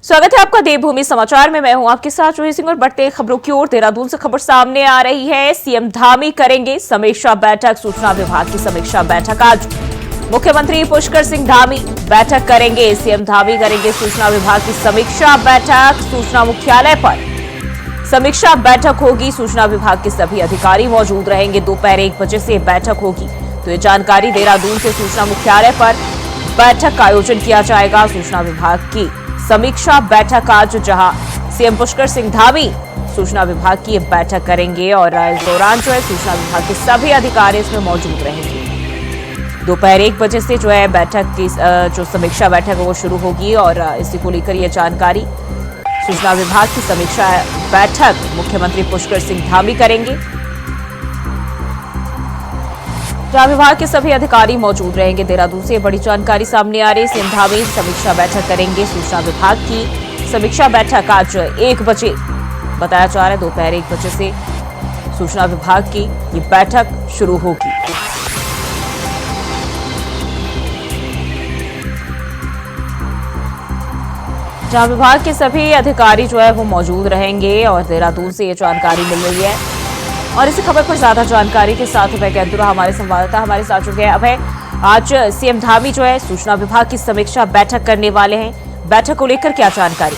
स्वागत है आपका देवभूमि समाचार में। मैं हूं आपके साथ जूही सिंह और बढ़ते खबरों की ओर। देहरादून से खबर सामने आ रही है। सीएम धामी करेंगे समीक्षा बैठक। सूचना विभाग की समीक्षा बैठक आज। मुख्यमंत्री पुष्कर सिंह धामी बैठक करेंगे। सीएम धामी करेंगे सूचना विभाग की समीक्षा बैठक। सूचना मुख्यालय पर समीक्षा बैठक होगी। सूचना विभाग के सभी अधिकारी मौजूद रहेंगे। दोपहर 1 बजे से बैठक होगी। तो ये जानकारी देहरादून से सूचना मुख्यालय पर बैठक का आयोजन किया जाएगा। सूचना विभाग की समीक्षा बैठक आज, जहां सीएम पुष्कर सिंह धामी सूचना विभाग की बैठक करेंगे और इस दौरान जो है सूचना विभाग के सभी अधिकारी इसमें मौजूद रहेंगे। दोपहर 1 बजे से जो है बैठक की जो समीक्षा बैठक है वो शुरू होगी और इसी को लेकर ये जानकारी सूचना विभाग की समीक्षा बैठक मुख्यमंत्री पुष्कर सिंह धामी करेंगे, जहां विभाग के सभी अधिकारी मौजूद रहेंगे। देहरादून से बड़ी जानकारी सामने आ रही। सीएम धामी समीक्षा बैठक करेंगे। सूचना विभाग की समीक्षा बैठक आज 1 बजे बताया जा रहा है। दोपहर 1 बजे से सूचना विभाग की ये बैठक शुरू होगी। जहां विभाग के सभी अधिकारी जो है वो मौजूद रहेंगे और देहरादून से ये जानकारी मिल रही है। और इसी खबर पर ज्यादा जानकारी के साथ अभय कैंतुरा हमारे संवाददाता हमारे साथ जुड़ गए। अभय, आज सीएम धामी जो है सूचना विभाग की समीक्षा बैठक करने वाले हैं। बैठक को लेकर क्या जानकारी?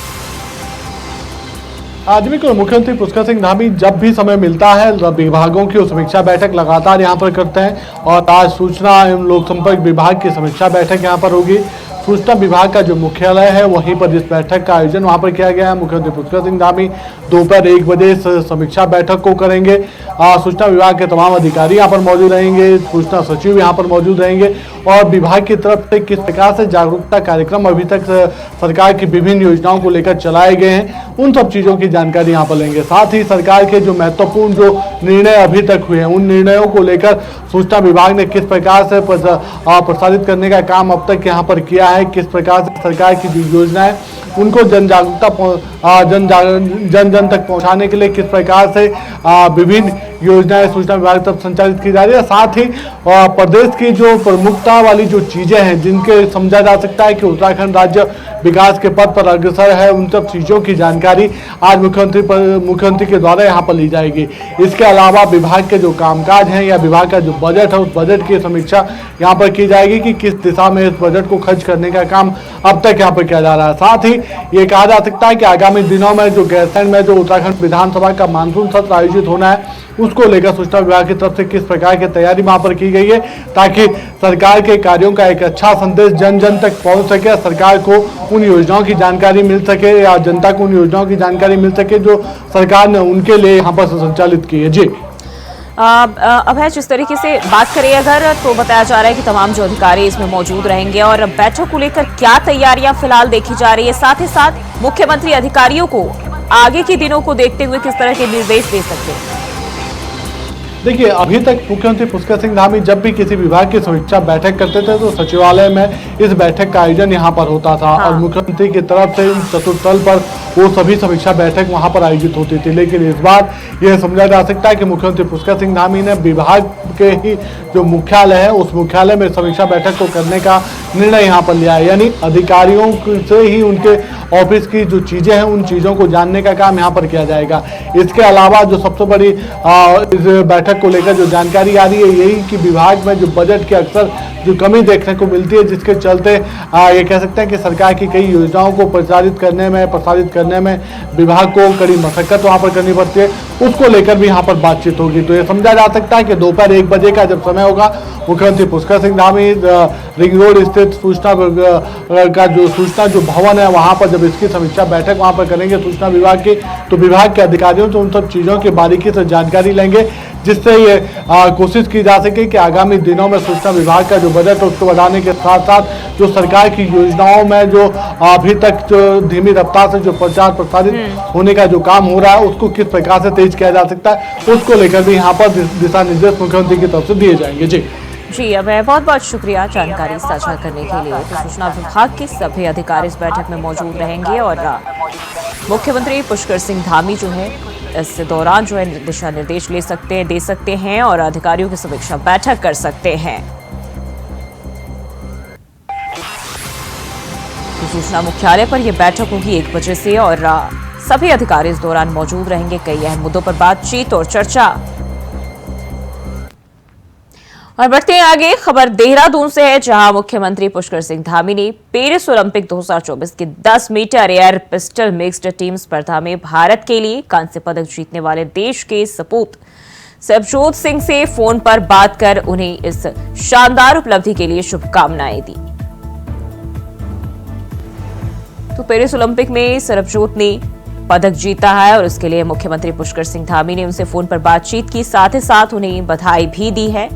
आज भी मुख्यमंत्री पुष्कर सिंह धामी जब भी समय मिलता है विभागों की समीक्षा बैठक लगातार यहां पर करते हैं और आज सूचना एवं लोक संपर्क विभाग की समीक्षा बैठक यहां पर होगी। सूचना विभाग का जो मुख्यालय है वहीं पर इस बैठक का आयोजन वहां पर किया गया है। मुख्यमंत्री पुष्कर सिंह धामी दोपहर 1 बजे समीक्षा बैठक को करेंगे। सूचना विभाग के तमाम अधिकारी यहां पर मौजूद रहेंगे। सूचना सचिव यहां पर मौजूद रहेंगे और विभाग की तरफ से किस प्रकार से जागरूकता कार्यक्रम अभी तक सरकार की विभिन्न योजनाओं को लेकर चलाए गए हैं उन सब चीजों की जानकारी यहां पर लेंगे। साथ ही सरकार के जो महत्वपूर्ण जो निर्णय अभी तक हुए हैं उन निर्णयों को लेकर सूचना विभाग ने किस प्रकार से प्रसारित करने का काम अब तक यहां पर किया है, किस प्रकार से सरकार की जो योजनाएं उनको जन जन तक पहुंचाने के लिए किस प्रकार से विभिन्न योजनाएं सूचना विभाग तक संचालित की जा रही है। साथ ही प्रदेश की जो प्रमुखता वाली जो चीजें हैं जिनके समझा जा सकता है कि उत्तराखंड राज्य विकास के पथ पर अग्रसर है, उन सब चीजों की जानकारी आज मुख्यमंत्री के द्वारा यहाँ पर ली जाएगी। इसके अलावा विभाग के जो कामकाज हैं या विभाग का जो बजट है उस बजट की समीक्षा यहाँ पर की जाएगी कि किस दिशा में इस बजट को खर्च करने का काम अब तक यहाँ पर किया जा रहा है। साथ ही ये कहा जा सकता है कि आगामी दिनों में जो गैरसैंण में जो उत्तराखंड विधानसभा का मानसून सत्र आयोजित होना है उसको लेकर सूचना विभाग की तरफ से किस प्रकार की तैयारी वहां पर की गई है ताकि सरकार के कार्यों का एक अच्छा संदेश जन जन तक पहुंच सके, सरकार को उन योजनाओं की जानकारी मिल सके या जनता को उन योजनाओं की जानकारी मिल सके जो सरकार ने उनके लिए यहाँ पर संचालित की है। जी अभय, जिस तरीके से बात करें अगर तो बताया जा रहा है कि तमाम जो अधिकारी इसमें मौजूद रहेंगे और बैठक को लेकर क्या तैयारियां फिलहाल देखी जा रही है, साथ ही साथ मुख्यमंत्री अधिकारियों को आगे के दिनों को देखते हुए किस तरह के निर्देश दे सकते हैं? देखिए, अभी तक मुख्यमंत्री पुष्कर सिंह धामी जब भी किसी विभाग की समीक्षा बैठक करते थे तो सचिवालय में इस बैठक का आयोजन यहाँ पर होता था और मुख्यमंत्री की तरफ से चतुर्थल पर वो सभी समीक्षा बैठक वहाँ पर आयोजित होती थी। लेकिन इस बार यह समझा जा सकता है कि मुख्यमंत्री पुष्कर सिंह धामी ने विभाग के ही जो मुख्यालय है उस मुख्यालय में समीक्षा बैठक को करने का निर्णय यहाँ पर लिया है। यानी अधिकारियों से ही उनके ऑफिस की जो चीजें हैं उन चीजों को जानने का काम यहाँ पर किया जाएगा। इसके अलावा जो सबसे बड़ी इस बैठक को लेकर जो जानकारी आ रही है यही कि विभाग में जो बजट की अक्सर जो कमी देखने को मिलती है जिसके चलते ये कह सकते हैं कि सरकार की कई योजनाओं को प्रसारित करने में विभाग को कड़ी मशक्कत वहां पर करनी पड़ती है, उसको लेकर भी यहाँ पर बातचीत होगी। तो ये समझा जा सकता है कि दोपहर 1 बजे का जब समय होगा मुख्यमंत्री पुष्कर सिंह धामी रिंग रोड स्थित सूचना जो भवन है वहां पर जब इसकी समीक्षा बैठक वहां पर करेंगे सूचना विभाग की, तो विभाग के अधिकारियों से उन सब चीजों की बारीकी से जानकारी लेंगे जिससे ये कोशिश की जा सके कि आगामी दिनों में सूचना विभाग का जो बजट है उसको बढ़ाने के साथ साथ जो सरकार की योजनाओं में जो अभी तक जो धीमी रफ्तार से जो प्रचार प्रसारित होने का जो काम हो रहा है उसको किस प्रकार से तेज किया जा सकता है उसको लेकर भी यहाँ पर दिशा निर्देश मुख्यमंत्री की तरफ से दिए जाएंगे। जी अभय, बहुत बहुत शुक्रिया जानकारी साझा करने के लिए। तो सूचना विभाग के सभी अधिकारी इस बैठक में मौजूद रहेंगे और मुख्यमंत्री पुष्कर सिंह धामी जो है इस दौरान जो है दिशा निर्देश दे सकते हैं और अधिकारियों की समीक्षा बैठक कर सकते हैं। सूचना मुख्यालय पर यह बैठक होगी 1 बजे से और सभी अधिकारी इस दौरान मौजूद रहेंगे। कई अहम मुद्दों पर बातचीत और चर्चा। और बढ़ते हैं आगे, खबर देहरादून से है, जहां मुख्यमंत्री पुष्कर सिंह धामी ने पेरिस ओलंपिक 2024 की 10 metre air pistol mixed team स्पर्धा में भारत के लिए कांस्य पदक जीतने वाले देश के सपूत सरबजोत सिंह से फोन पर बात कर उन्हें इस शानदार उपलब्धि के लिए शुभकामनाएं दी। तो पेरिस ओलंपिक में सरबजोत ने पदक जीता है और इसके लिए मुख्यमंत्री पुष्कर सिंह धामी ने उनसे फोन पर बातचीत की, साथ ही साथ उन्हें बधाई भी दी है।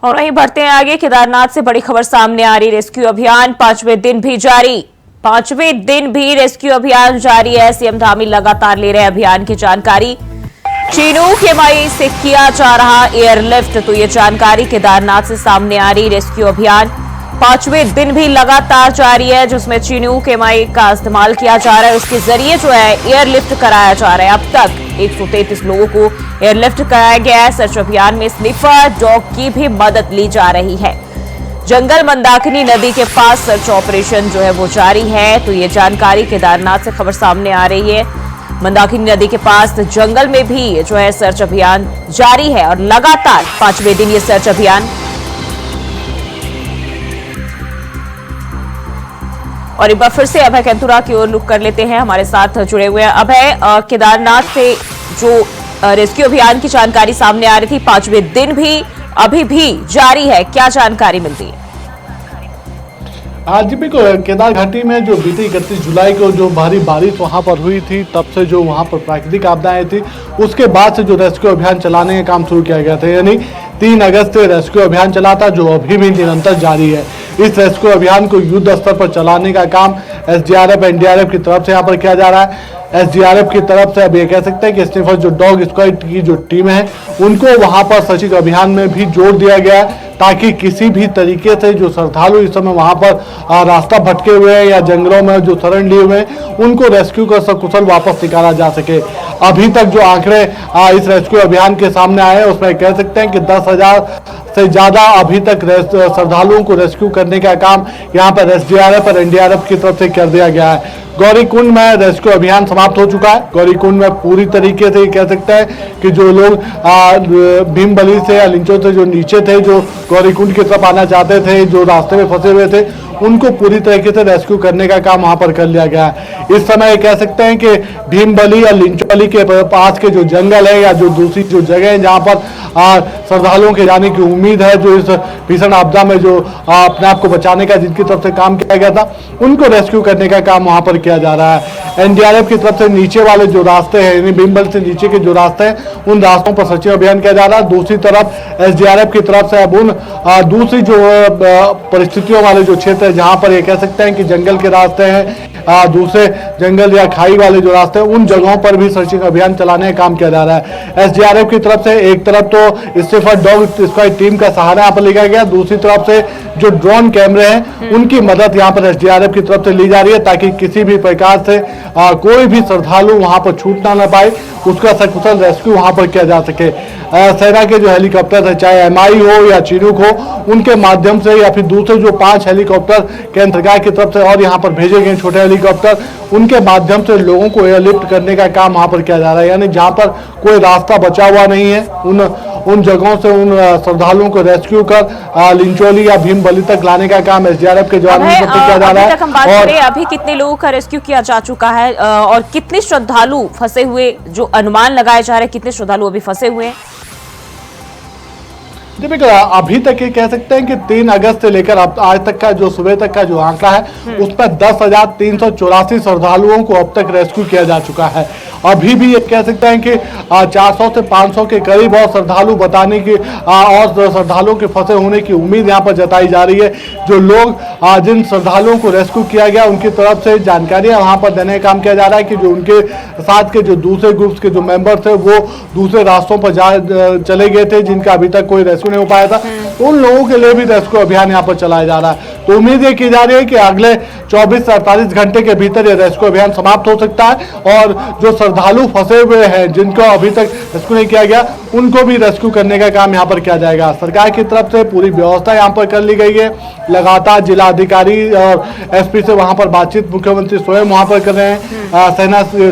और वहीं बढ़ते हैं आगे, केदारनाथ से बड़ी खबर सामने आ रही। रेस्क्यू अभियान 5वें दिन भी जारी। 5वें दिन भी रेस्क्यू अभियान जारी है। सीएम धामी लगातार ले रहे अभियान की जानकारी। चिनूक केमाई से किया जा रहा एयरलिफ्ट, तो ये जानकारी केदारनाथ से सामने आ रही। रेस्क्यू अभियान 5वें दिन भी लगातार जारी है, जिसमें चिनूक केमाई का इस्तेमाल किया जा रहा है। इसके जरिए जो है एयरलिफ्ट कराया जा रहा है। अब तक 133 लोगों को एयरलिफ्ट कराया गया है। सर्च अभियान में स्निफर डॉग की भी मदद ली जा रही है। जंगल मंदाकिनी नदी के पास सर्च ऑपरेशन जो है वो जारी है। तो ये जानकारी केदारनाथ से खबर सामने आ रही है। मंदाकिनी नदी के पास जंगल में भी जो है सर्च अभियान जारी है और लगातार 5वें दिन ये सर्च अभियान। और एक बार फिर से अभय कैंतुरा की ओर रुख कर लेते हैं, हमारे साथ जुड़े हुए हैं अभय। केदारनाथ से जो रेस्क्यू अभियान की जानकारी सामने आ रही थी, 5वें दिन भी अभी भी जारी है, क्या जानकारी मिलती है? आज भी केदार घाटी में जो बीती 31 जुलाई को जो भारी बारिश वहां पर हुई थी, तब से जो वहां पर प्राकृतिक आपदाएं थी, उसके बाद से जो रेस्क्यू अभियान चलाने का काम शुरू किया गया था। यानी 3 अगस्त से रेस्क्यू अभियान चला था, जो अभी भी निरंतर जारी है। इस रेस्क्यू अभियान को युद्ध स्तर पर चलाने का काम एसडीआरएफ एनडीआरएफ की तरफ से यहाँ पर किया जा रहा है। एसडीआरएफ की तरफ से अब ये कह सकते हैं कि स्निफर जो डॉग स्क्वाड की जो टीम है, उनको वहां पर सर्चिंग अभियान में भी जोड़ दिया गया है, ताकि किसी भी तरीके से जो श्रद्धालु इस समय वहां पर रास्ता भटके हुए हैं या जंगलों में जो शरण लिए हुए हैं, उनको रेस्क्यू कर सकुशल वापस निकाला जा सके। अभी तक जो आंकड़े इस रेस्क्यू अभियान के सामने आए हैं, उसमें कह सकते हैं कि 10,000 से ज्यादा अभी तक श्रद्धालुओं को रेस्क्यू करने का काम यहाँ पर एसडीआरएफ और एनडीआरएफ की तरफ से कर दिया गया है। गौरीकुंड में रेस्क्यू अभियान समाप्त हो चुका है। गौरीकुंड में पूरी तरीके से कह सकते हैं कि जो लोग भीमबली से या लिंचो से जो नीचे थे, जो गौरीकुंड की तरफ आना चाहते थे, जो रास्ते में फंसे हुए थे, उनको पूरी तरीके से रेस्क्यू करने का काम वहां पर कर लिया गया है। इस समय कह सकते हैं कि भीमबली या लिंचोली के पास के जो जंगल है या जो दूसरी जो जगह है जहां पर श्रद्धालुओं के जाने की उम्मीद है, जो इस भीषण आपदा में जो अपने आप को बचाने का जिनकी तरफ से काम किया गया था, उनको रेस्क्यू करने का काम वहां पर किया जा रहा है। एनडीआरएफ की तरफ से नीचे वाले जो रास्ते हैं, यानी भीमबल से नीचे के जो रास्ते हैं, उन रास्तों पर सर्चिंग अभियान किया जा रहा है। दूसरी तरफ एसडीआरएफ की तरफ से अब उन दूसरी जो परिस्थितियों वाले जो क्षेत्र है, जहां पर ये कह सकते हैं कि जंगल के रास्ते हैं, दूसरे जंगल या खाई वाले जो रास्ते हैं, उन जगहों पर भी सर्चिंग अभियान चलाने का काम किया जा रहा है। एसडीआरएफ की तरफ से एक तरफ तो स्निफर डॉग स्क्वाड टीम का सहारा यहाँ पर लिया गया, दूसरी तरफ से जो ड्रोन कैमरे हैं, उनकी मदद यहाँ पर एसडीआरएफ की तरफ से ली जा रही है, ताकि किसी भी प्रकार से कोई भी श्रद्धालु वहां पर छूटना न पाए, उसका सकुशल रेस्क्यू वहां पर किया जा सके। सेना के जो हेलीकॉप्टर है, चाहे एमआई हो या चिनूक हो, उनके माध्यम से या फिर दूसरे जो 5 हेलीकॉप्टर केंद्र सरकार की तरफ से और यहाँ पर भेजे गए छोटे हेलीकॉप्टर, उनके माध्यम से लोगों को एयरलिफ्ट करने का काम वहां पर किया जा रहा है। यानी जहां पर कोई रास्ता बचा हुआ नहीं है, उन जगहों से उन श्रद्धालुओं को रेस्क्यू कर लिंचोली या भीमबली तक लाने का काम एसडीआरएफ के जवानों की तरफ से किया जा रहा है। और अभी कितने लोगों का रेस्क्यू किया जा चुका है और कितने श्रद्धालु फंसे हुए, जो अनुमान लगाए जा रहे हैं, कितने श्रद्धालु अभी फंसे हुए हैं? अभी तक ये कह सकते हैं कि 3 अगस्त से लेकर आज तक का जो सुबह तक का जो आंकड़ा है, उस पर 10,384 श्रद्धालुओं को अब तक रेस्क्यू किया जा चुका है। अभी भी ये कह सकते हैं कि 400 से 500 के करीब और श्रद्धालु बताने की और श्रद्धालुओं के फंसे होने की उम्मीद यहाँ पर जताई जा रही है। जो लोग जिन श्रद्धालुओं को रेस्क्यू किया गया, उनकी तरफ से जानकारियां वहाँ पर देने का काम किया जा रहा है कि जो उनके साथ के जो दूसरे ग्रुप्स के जो मेंबर थे, वो दूसरे रास्तों पर चले गए थे, जिनका अभी तक कोई रेस्क्यू नहीं हो पाया था। उन लोगों के लिए भी रेस्क्यू अभियान यहाँ पर चलाया जा रहा है। तो उम्मीद ये की जा रही है कि अगले 24 से 48 घंटे के भीतर ये रेस्क्यू अभियान समाप्त हो सकता है और जो श्रद्धालु फंसे हुए हैं जिनको अभी तक रेस्क्यू नहीं किया गया उनको भी रेस्क्यू करने का काम यहाँ पर किया जाएगा। सरकार की तरफ से पूरी व्यवस्था यहाँ पर कर ली गई है। लगातार जिला अधिकारी और एसपी से वहाँ पर बातचीत मुख्यमंत्री स्वयं वहाँ पर कर रहे हैं।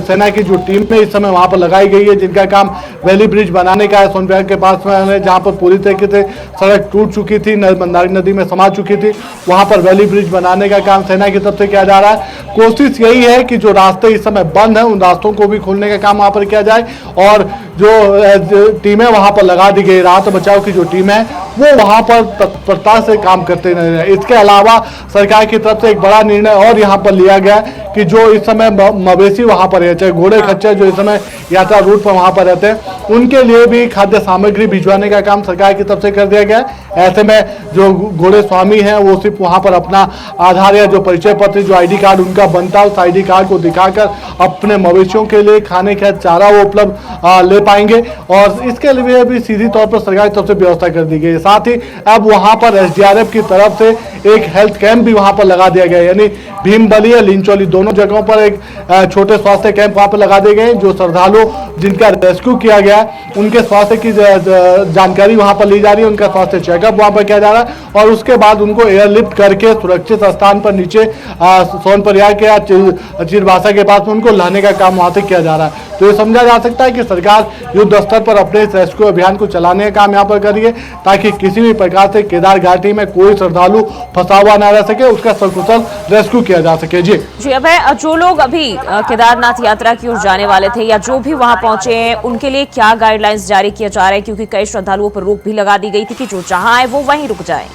सेना की जो टीम है इस समय वहाँ पर लगाई गई है जिनका काम वैली ब्रिज बनाने का है सोनप्रयाग के पास में, जहाँ पर पूरी तरीके से सड़क टूट चुकी थी, मंदाकिनी नदी में समा चुकी थी, वहाँ पर वैली ब्रिज बनाने का काम सेना की तरफ से किया जा रहा है। कोशिश यही है कि जो रास्ते इस समय बंद हैं उन रास्तों को भी खोलने का काम वहाँ पर किया जाए और जो टीमें वहाँ पर लगा दी गई, राहत बचाव की जो टीम है वो वहाँ पर तत्परता से काम करते रहे। इसके अलावा सरकार की तरफ से एक बड़ा निर्णय और यहाँ पर लिया गया कि जो इस समय मवेशी वहाँ पर है, चाहे घोड़े खच्चर जो इस समय यात्रा रूट पर वहाँ पर रहते हैं, उनके लिए भी खाद्य सामग्री भिजवाने का काम सरकार की तरफ से कर दिया गया है। ऐसे में जो घोड़े स्वामी हैं वो सिर्फ वहाँ पर अपना आधार या जो परिचय पत्र, जो ID कार्ड उनका बनता है, उस ID कार्ड को दिखाकर अपने मवेशियों के लिए खाने का चारा वो उपलब्ध ले पाएंगे और इसके लिए भी सीधी तौर पर सरकार की तरफ से व्यवस्था कर दी गई है। साथ ही अब वहाँ पर SDRF की तरफ से एक हेल्थ कैंप भी वहाँ पर लगा दिया गया है, यानी भीमबली या लिंचौली दोनों जगहों पर एक छोटे स्वास्थ्य कैंप वहाँ पर लगा दिए गए। जो श्रद्धालु जिनका रेस्क्यू किया गया है उनके स्वास्थ्य की जानकारी वहाँ पर ली जा रही है, उनका स्वास्थ्य चेकअप वहाँ पर किया जा रहा है और उसके बाद उनको एयरलिफ्ट करके सुरक्षित स्थान पर नीचे सोनप्रयाग के या चिरबासा के पास में उनको लाने का काम वहाँ से किया जा रहा है। तो ये समझा जा सकता है कि सरकार युद्ध स्तर पर अपने इस रेस्क्यू अभियान को चलाने का काम यहाँ पर कर रही है ताकि किसी भी प्रकार से केदार घाटी में कोई श्रद्धालु फंसा हुआ ना रह सके, उसका सकुशल रेस्क्यू किया जा सके। जी अब जो लोग अभी केदारनाथ यात्रा की ओर जाने वाले थे या जो भी वहां पहुंचे हैं उनके लिए क्या गाइडलाइंस जारी किया जा रहा है, क्योंकि कई श्रद्धालुओं पर रोक भी लगा दी गई थी कि जो जहां है वो वहीं रुक जाए।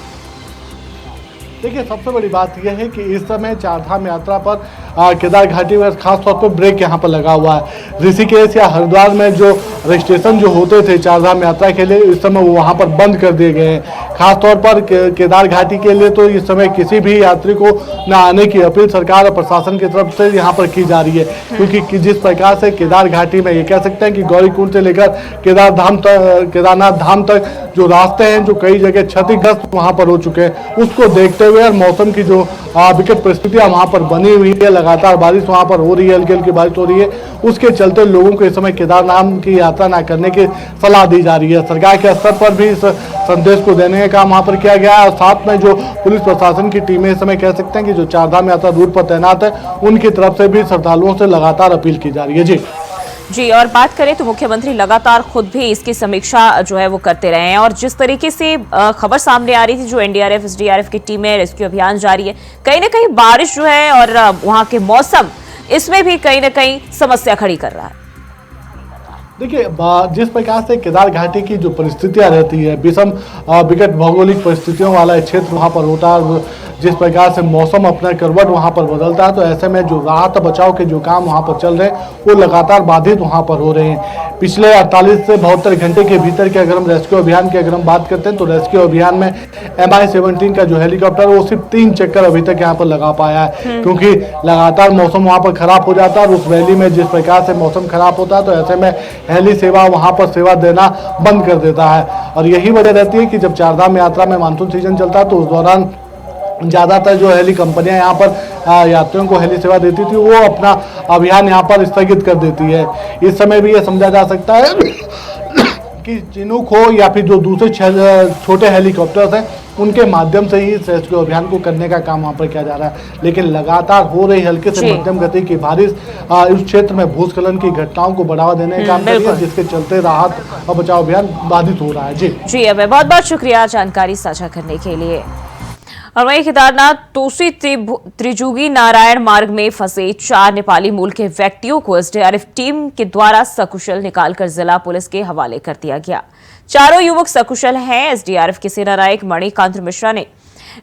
देखिए सबसे बड़ी बात यह है कि इस समय चारधाम यात्रा पर केदार घाटी में खास तौर पर ब्रेक यहाँ पर लगा हुआ है। ऋषिकेश या हरिद्वार में जो रजिस्ट्रेशन जो होते थे चारधाम यात्रा के लिए इस समय वो वहाँ पर बंद कर दिए गए हैं। खास तौर पर केदार घाटी के लिए तो इस समय किसी भी यात्री को न आने की अपील सरकार और प्रशासन की तरफ से यहाँ पर की जा रही है, क्योंकि जिस प्रकार से केदार घाटी में ये कह सकते हैं कि गौरीकुंड से लेकर केदारनाथ धाम तक जो रास्ते हैं जो कई जगह क्षतिग्रस्त वहाँ पर हो चुके हैं, उसको देखते हुए और मौसम की जो विकट परिस्थितियां वहाँ पर बनी हुई है, लगातार बारिश वहाँ पर हो रही है, हल्की हल्की बारिश हो रही है, उसके चलते लोगों को इस समय केदारनाथ की यात्रा न करने की सलाह दी जा रही है। सरकार के स्तर पर भी इस संदेश को देने का काम वहाँ पर किया गया है और साथ में जो पुलिस प्रशासन की टीमें इस समय कह सकते हैं कि जो चारधाम यात्रा रूट पर तैनात है उनकी तरफ से भी श्रद्धालुओं से लगातार अपील की जा रही है। जी और बात करें तो मुख्यमंत्री लगातार खुद भी इसकी समीक्षा जो है वो करते रहे हैं और जिस तरीके से खबर सामने आ रही थी, जो एनडीआरएफ एसडीआरएफ की टीमें रेस्क्यू अभियान जारी है, कहीं ना कहीं बारिश जो है और वहां के मौसम इसमें भी कहीं ना कहीं समस्या खड़ी कर रहा है। देखिए जिस प्रकार से केदार घाटी की जो परिस्थितियां रहती है, विषम विकट भौगोलिक परिस्थितियों वाला क्षेत्र वहाँ पर होता है, जिस प्रकार से मौसम अपना करवट वहाँ पर बदलता है, तो ऐसे में जो राहत बचाव के जो काम वहाँ पर चल रहे हैं वो लगातार बाधित वहाँ पर हो रहे हैं। पिछले 48 से 72 घंटे के भीतर के अगर हम रेस्क्यू अभियान की अगर हम बात करते हैं तो रेस्क्यू अभियान में MI-17 का जो हेलीकॉप्टर वो सिर्फ 3 चक्कर अभी तक यहाँ पर लगा पाया है, क्योंकि लगातार मौसम वहाँ पर खराब हो जाता है और उस वैली में जिस प्रकार से मौसम खराब होता है तो ऐसे में हेली सेवा वहाँ पर सेवा देना बंद कर देता है। और यही वजह रहती है कि जब चारधाम यात्रा में मानसून सीजन चलता है तो उस दौरान ज़्यादातर जो हेली कंपनियां यहाँ पर यात्रियों को हेली सेवा देती थी वो अपना अभियान यहाँ पर स्थगित कर देती है। इस समय भी ये समझा जा सकता है कि चिनूक हो या फिर जो दूसरे छोटे हेलीकॉप्टर्स हैं उनके माध्यम से ही इस रेस्क्यू अभियान को करने का काम वहाँ पर किया जा रहा है, लेकिन लगातार हो रही हल्के से मध्यम गति की बारिश इस क्षेत्र में भूस्खलन की घटनाओं को बढ़ावा देने का काम कर रही है, जिसके चलते राहत और बचाव अभियान बाधित हो रहा है। जी अब बहुत बहुत शुक्रिया जानकारी साझा करने के लिए। और वहीं केदारनाथ तोसी त्रिजुगी नारायण मार्ग में फंसे 4 नेपाली मूल के व्यक्तियों को एसडीआरएफ टीम के द्वारा सकुशल निकालकर जिला पुलिस के हवाले कर दिया गया। चारों युवक सकुशल हैं। एसडीआरएफ के सेनानायक मणिकांत मिश्रा ने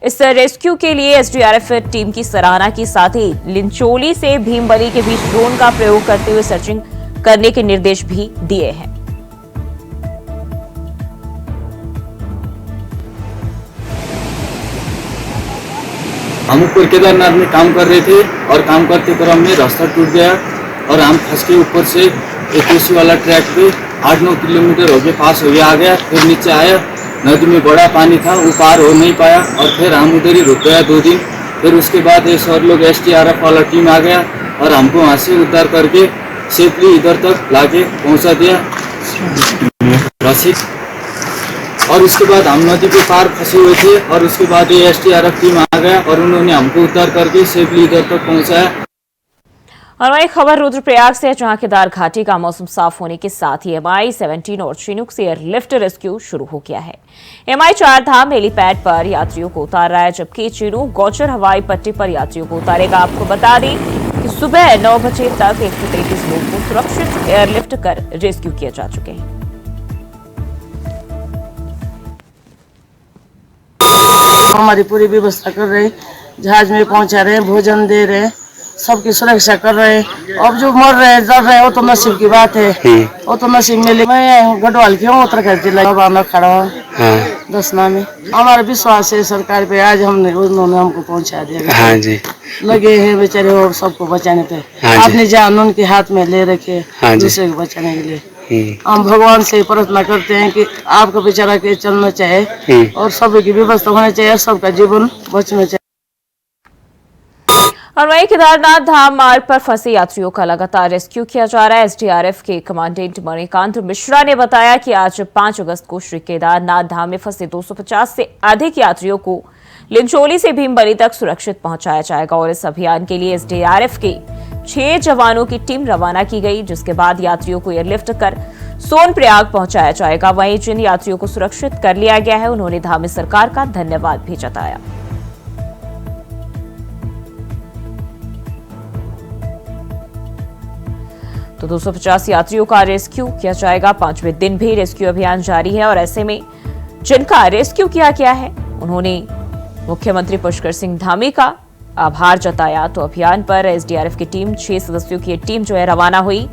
इस रेस्क्यू के लिए एसडीआरएफ टीम की सराहना की, साथ ही लिंचोली से भीमबली के बीच ड्रोन का प्रयोग करते हुए सर्चिंग करने के निर्देश भी दिए हैं। हम ऊपर केदारनाथ में काम कर रहे थे और काम करते क्रम में रास्ता टूट गया और हम फंस के ऊपर से एक वाला ट्रैक पे 8-9 किलोमीटर हो गए पास हो गया आ गया, फिर नीचे आया नदी में बड़ा पानी था, वो पार हो नहीं पाया और फिर हम उधर ही रुक गया 2 दिन। फिर उसके बाद ये सर लोग SDRF वाला टीम आ गया और हमको वहाँ से उद्धार करके सेफली इधर तक लाके पहुँचा दिया रस्सी। और उसके बाद हम नदी के पार फंसे हुए थे और उसके बाद ये SDRF टीम आ गया और उन्होंने हमको उद्धार करके सेफली इधर तक पहुँचाया। और वही खबर रुद्रप्रयाग से है, जहां केदार घाटी का मौसम साफ होने के साथ ही MI-17 और चिनूक से एयरलिफ्ट रेस्क्यू शुरू हो गया है। MI चारधाम हेलीपैड पर यात्रियों को उतार रहा है, जबकि चिनूक गौचर हवाई पट्टी पर यात्रियों को उतारेगा। आपको बता दें कि सुबह 9 बजे तक 133 लोगों को सुरक्षित एयरलिफ्ट कर रेस्क्यू किए जा चुके हैं। हमारी पूरी व्यवस्था कर रहे, जहाज में पहुंचा रहे, भोजन दे रहे, सबकी सुरक्षा कर रहे हैं। अब जो मर रहे डर रहे वो तो नसीब की बात है, वो तो नसीब मिले। मैं गढ़वाल की हूँ, उत्तराखंड जिला में खड़ा हूँ दसना में। हमारा विश्वास है सरकार पे, आज उन्होंने हमको पहुँचा दिया। हाँ जी, लगे हैं बेचारे वो सबको बचाने पे। आपने जान उनके हाथ में ले रखे दूसरे को बचाने के लिए। हम भगवान से प्रार्थना करते हैं कि आपका बेचारा के चलना चाहिए और सबकी व्यवस्था होनी चाहिए, सबका जीवन बचना चाहिए। और वहीं केदारनाथ धाम मार्ग पर फंसे यात्रियों का लगातार रेस्क्यू किया जा रहा है। SDRF के कमांडेंट मणिकांत मिश्रा ने बताया कि आज 5 अगस्त को श्री केदारनाथ धाम में फंसे 250 से अधिक यात्रियों को लिंचोली से भीमबली तक सुरक्षित पहुंचाया जाएगा और इस अभियान के लिए SDRF के 6 जवानों की टीम रवाना की गई, जिसके बाद यात्रियों को एयरलिफ्ट कर सोनप्रयाग पहुंचाया जाएगा। वहीं जिन यात्रियों को सुरक्षित कर लिया गया है, उन्होंने धामी सरकार का धन्यवाद भी जताया। तो 250 यात्रियों का रेस्क्यू किया जाएगा। 5वें दिन भी रेस्क्यू अभियान जारी है और ऐसे में जिनका रेस्क्यू किया गया है, उन्होंने मुख्यमंत्री पुष्कर सिंह धामी का आभार जताया। तो अभियान पर SDRF की टीम 6 सदस्यों की टीम जो है रवाना हुई।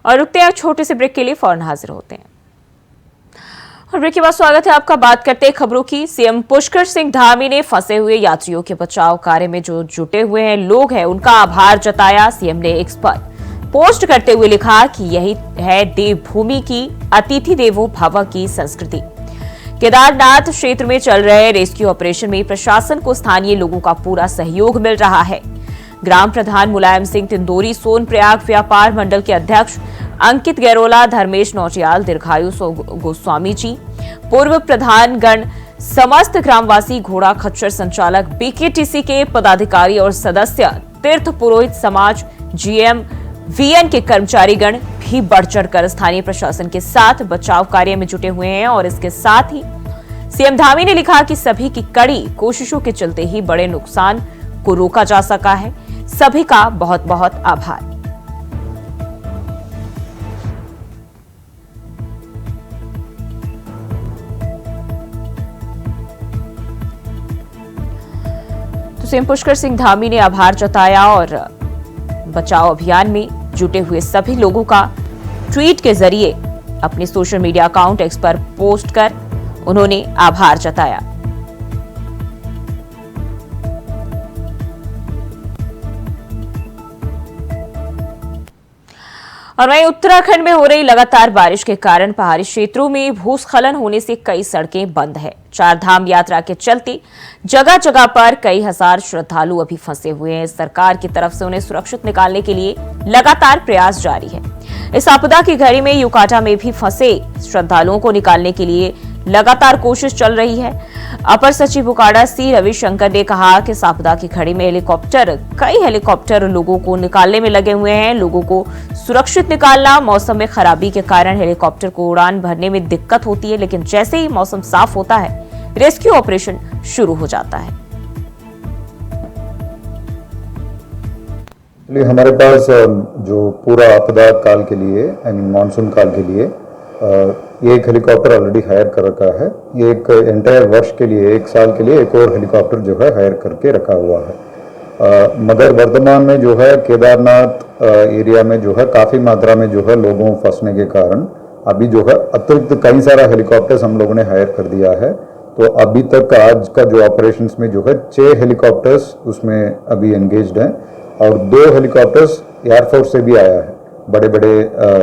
और रुकते हैं छोटे से ब्रेक के लिए, फौरन हाजिर होते हैं। और ब्रेक के बाद स्वागत है आपका। बात करते हैं खबरों की। सीएम पुष्कर सिंह धामी ने फंसे हुए यात्रियों के बचाव कार्य में जो जुटे हुए हैं लोग हैं, उनका आभार जताया। सीएम ने एक्स पर पोस्ट करते हुए लिखा कि यही है देवभूमि की अतिथि देवो भव की संस्कृति। केदारनाथ क्षेत्र में चल रहे रेस्क्यू ऑपरेशन में प्रशासन को स्थानीय लोगों का पूरा सहयोग मिल रहा है। ग्राम प्रधान मुलायम सिंह तिंदोरी, सोनप्रयाग व्यापार मंडल के अध्यक्ष अंकित गैरोला, धर्मेश नौटियाल, दीर्घायु गोस्वामी जी, पूर्व प्रधानगण, समस्त ग्रामवासी, घोड़ा खच्चर संचालक, BKTC के पदाधिकारी और सदस्य, तीर्थ पुरोहित समाज, GM, VN के कर्मचारीगण भी बढ़ चढ़कर स्थानीय प्रशासन के साथ बचाव कार्य में जुटे हुए हैं। और इसके साथ ही सीएम धामी ने लिखा कि सभी की कड़ी कोशिशों के चलते ही बड़े नुकसान को रोका जा सका है। सभी का बहुत बहुत आभार। तो सीएम पुष्कर सिंह धामी ने आभार जताया और बचाव अभियान में जुटे हुए सभी लोगों का ट्वीट के जरिए अपने सोशल मीडिया अकाउंट X पर पोस्ट कर उन्होंने आभार जताया। और वहीं उत्तराखंड में हो रही लगातार बारिश के कारण पहाड़ी क्षेत्रों में भूस्खलन होने से कई सड़कें बंद है। चारधाम यात्रा के चलते जगह जगह पर कई हजार श्रद्धालु अभी फंसे हुए हैं। सरकार की तरफ से उन्हें सुरक्षित निकालने के लिए लगातार प्रयास जारी है। इस आपदा की घड़ी में युकाटा में भी फंसे श्रद्धालुओं को निकालने के लिए लगातार कोशिश चल रही है। अपर सचिव उकाड़ा C रविशंकर ने कहा कि इस आपदा की घड़ी में कई हेलीकॉप्टर लोगों को निकालने में लगे हुए हैं। लोगों को सुरक्षित निकालना, मौसम में खराबी के कारण हेलीकॉप्टर को उड़ान भरने में दिक्कत होती है, लेकिन जैसे ही मौसम साफ होता है रेस्क्यू ऑपरेशन शुरू हो जाता है। हमारे पास जो पूरा आपदा काल के लिए मानसून काल के लिए ये एक हेलीकॉप्टर ऑलरेडी हायर कर रखा है। ये एक एंटायर वर्ष के लिए, 1 साल के लिए एक और हेलीकॉप्टर जो है हायर करके रखा हुआ है। मगर वर्तमान में जो है केदारनाथ एरिया में जो है काफ़ी मात्रा में जो है लोगों फंसने के कारण अभी जो है अतिरिक्त कई सारा हेलीकॉप्टर्स हम लोगों ने हायर कर दिया है। तो अभी तक आज का जो ऑपरेशंस में जो है 6 हेलीकॉप्टर्स उसमें अभी एंगेज्ड हैं और 2 हेलीकॉप्टर्स एयरफोर्स से भी आया है। बड़े बड़े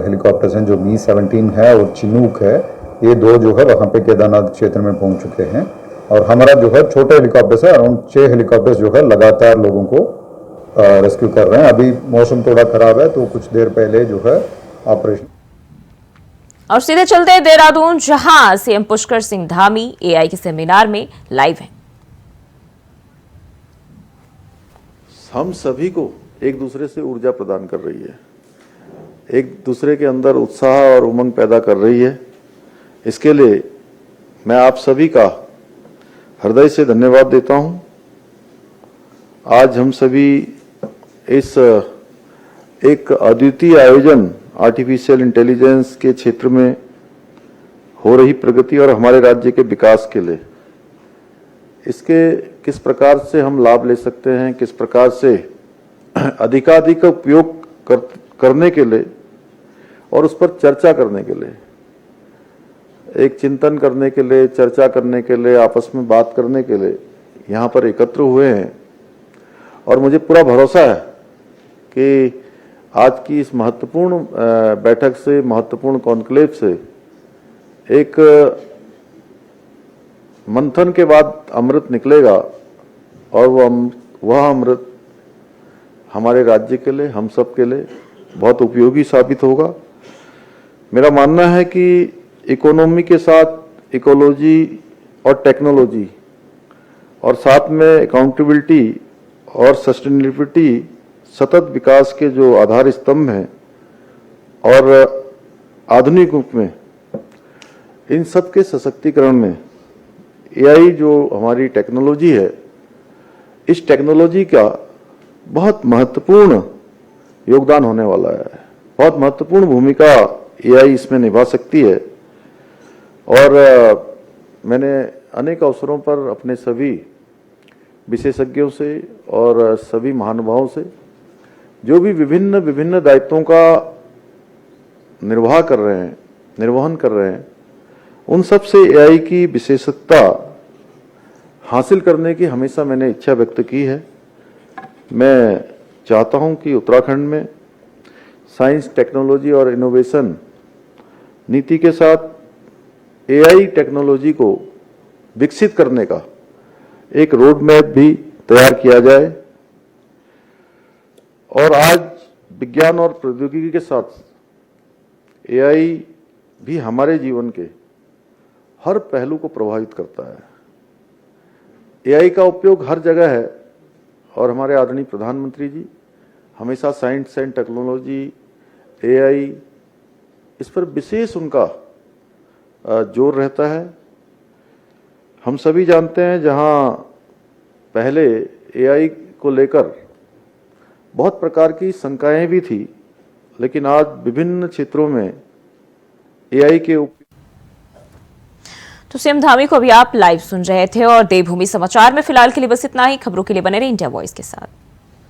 हेलीकॉप्टर्स हैं, जो मी-17 है और चिनूक है, ये दो जो है वहाँ पे केदारनाथ क्षेत्र में पहुँच चुके हैं। और हमारा जो है छोटे हेलीकॉप्टर्स है, अराउंड 6 हेलीकॉप्टर्स जो है लगातार लोगों को रेस्क्यू कर रहे हैं। अभी मौसम थोड़ा खराब है तो कुछ देर पहले जो है ऑपरेशन। और सीधे चलते हैं देहरादून, जहां सीएम पुष्कर सिंह धामी एआई के सेमिनार में लाइव हैं। हम सभी को एक दूसरे से ऊर्जा प्रदान कर रही है, एक दूसरे के अंदर उत्साह और उमंग पैदा कर रही है। इसके लिए मैं आप सभी का हृदय से धन्यवाद देता हूं। आज हम सभी इस एक अद्वितीय आयोजन आर्टिफिशियल इंटेलिजेंस के क्षेत्र में हो रही प्रगति और हमारे राज्य के विकास के लिए इसके किस प्रकार से हम लाभ ले सकते हैं, किस प्रकार से अधिकाधिक उपयोग करने के लिए और उस पर चर्चा करने के लिए, एक चिंतन करने के लिए, चर्चा करने के लिए, आपस में बात करने के लिए यहाँ पर एकत्र हुए हैं। और मुझे पूरा भरोसा है कि आज की इस महत्वपूर्ण बैठक से, महत्वपूर्ण कॉन्क्लेव से एक मंथन के बाद अमृत निकलेगा और वह अमृत हमारे राज्य के लिए, हम सब के लिए बहुत उपयोगी साबित होगा। मेरा मानना है कि इकोनॉमी के साथ इकोलॉजी और टेक्नोलॉजी और साथ में अकाउंटेबिलिटी और सस्टेनेबिलिटी सतत विकास के जो आधार स्तंभ हैं और आधुनिक रूप में इन सब के सशक्तिकरण में एआई जो हमारी टेक्नोलॉजी है, इस टेक्नोलॉजी का बहुत महत्वपूर्ण योगदान होने वाला है। बहुत महत्वपूर्ण भूमिका एआई इसमें निभा सकती है। और मैंने अनेक अवसरों पर अपने सभी विशेषज्ञों से और सभी महानुभावों से जो भी विभिन्न दायित्वों का निर्वाहन कर रहे हैं, उन सब से एआई की विशेषता हासिल करने की हमेशा मैंने इच्छा व्यक्त की है। मैं चाहता हूं कि उत्तराखंड में साइंस, टेक्नोलॉजी और इनोवेशन नीति के साथ एआई टेक्नोलॉजी को विकसित करने का एक रोड मैप भी तैयार किया जाए। और आज विज्ञान और प्रौद्योगिकी के साथ एआई भी हमारे जीवन के हर पहलू को प्रभावित करता है। एआई का उपयोग हर जगह है और हमारे आदरणीय प्रधानमंत्री जी हमेशा साइंस एंड टेक्नोलॉजी, एआई, इस पर विशेष उनका जोर रहता है। हम सभी जानते हैं जहां पहले एआई को लेकर बहुत प्रकार की शंकाएं भी थी, लेकिन आज विभिन्न क्षेत्रों में एआई के तो सीएम धामी को अभी आप लाइव सुन रहे थे और देवभूमि समाचार में फिलहाल के लिए बस इतना ही। खबरों के लिए बने रहे इंडिया वॉइस के साथ।